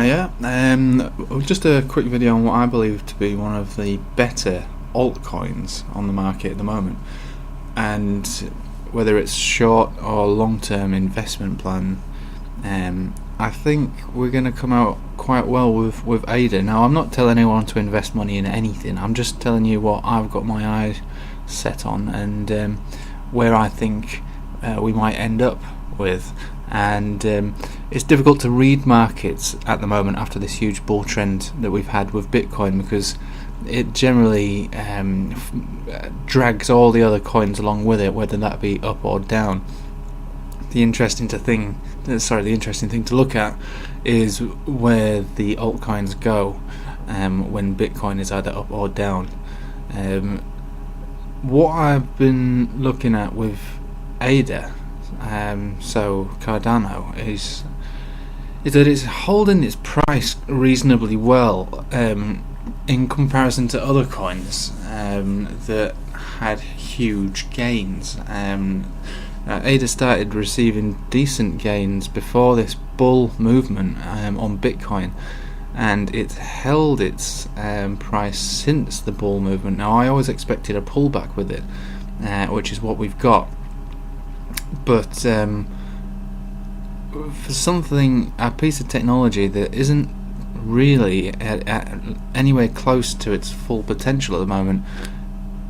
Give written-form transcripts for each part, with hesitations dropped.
Yeah, just a quick video on what I believe to be one of the better altcoins on the market at the moment, and whether it's short or long-term investment plan. I think we're going to come out quite well with ADA. Now, I'm not telling anyone to invest money in anything. I'm just telling you what I've got my eyes set on, and where I think we might end up with. And it's difficult to read markets at the moment after this huge bull trend that we've had with Bitcoin, because it generally drags all the other coins along with it, whether that be up or down. The interesting thing to look at is where the altcoins go when Bitcoin is either up or down. What I've been looking at with ADA, so Cardano, is that it's holding its price reasonably well in comparison to other coins that had huge gains. ADA started receiving decent gains before this bull movement on Bitcoin, and it's held its price since the bull movement. Now, I always expected a pullback with it, which is what we've got. But for a piece of technology that isn't really at anywhere close to its full potential at the moment,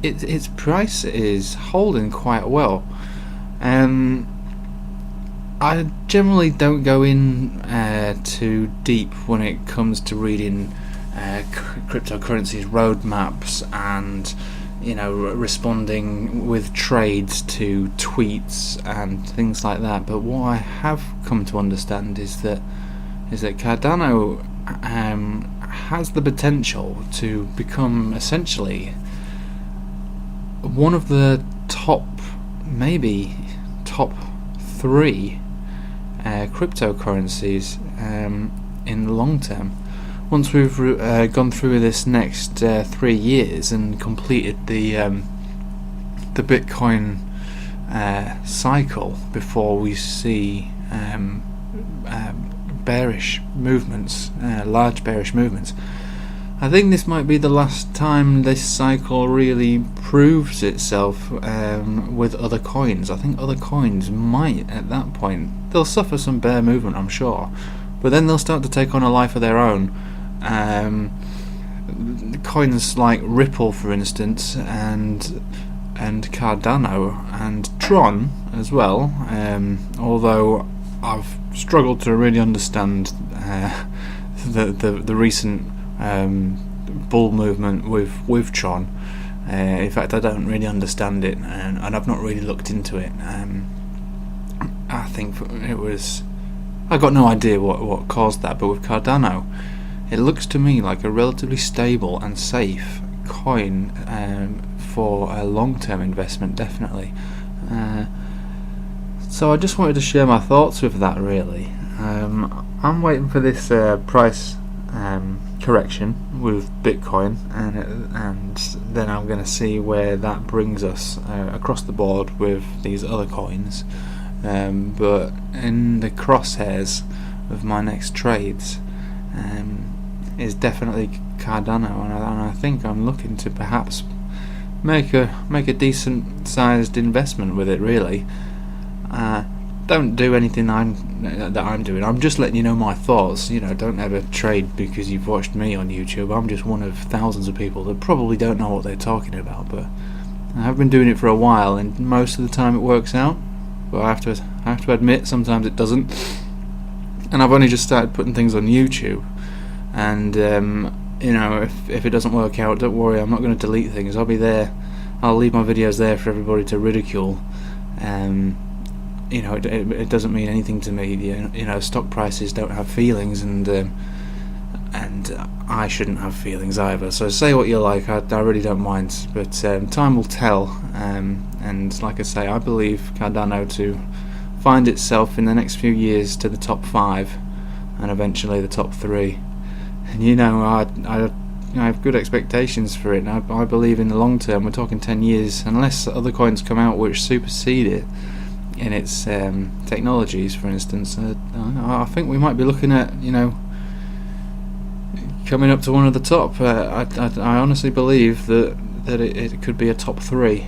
its price is holding quite well. I generally don't go in too deep when it comes to reading cryptocurrencies roadmaps and responding with trades to tweets and things like that. But what I have come to understand is that Cardano has the potential to become essentially one of the maybe top 3 cryptocurrencies in the long term. Once we've gone through this next 3 years and completed the Bitcoin cycle before we see bearish movements, large bearish movements, I think this might be the last time this cycle really proves itself with other coins. I think other coins might, at that point, they'll suffer some bear movement, I'm sure, but then they'll start to take on a life of their own. Coins like Ripple, for instance, and Cardano and Tron as well, although I've struggled to really understand the recent bull movement with Tron. In fact, I don't really understand it, and I've not really looked into it. I think I got no idea what caused that, but with Cardano, it looks to me like a relatively stable and safe coin for a long-term investment, definitely. So I just wanted to share my thoughts with that, really. I'm waiting for this price correction with Bitcoin, and then I'm going to see where that brings us across the board with these other coins. But in the crosshairs of my next trades is definitely Cardano, and I think I'm looking to perhaps make a decent sized investment with it, really. Don't do anything that I'm doing. I'm just letting you know my thoughts. Don't ever trade because you've watched me on YouTube. I'm just one of thousands of people that probably don't know what they're talking about, but I've been doing it for a while, and most of the time it works out, but I have to admit sometimes it doesn't. And I've only just started putting things on YouTube, and if it doesn't work out, don't worry, I'm not going to delete things. I'll be there. I'll leave my videos there for everybody to ridicule. It doesn't mean anything to me. Stock prices don't have feelings, and I shouldn't have feelings either. So say what you like, I really don't mind. But time will tell. And like I say, I believe Cardano to find itself in the next few years to the top 5, and eventually the top 3. And I have good expectations for it. I believe in the long term. We're talking 10 years, unless other coins come out which supersede it in its technologies, for instance. I think we might be looking at coming up to one of the top. I honestly believe that it could be a top 3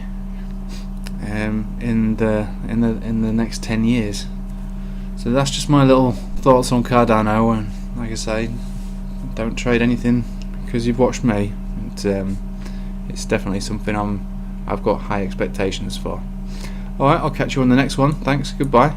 in the next 10 years. So that's just my little thoughts on Cardano, and like I say, don't trade anything because you've watched me. It's definitely something I've got high expectations for. Alright, I'll catch you on the next one. Thanks, goodbye.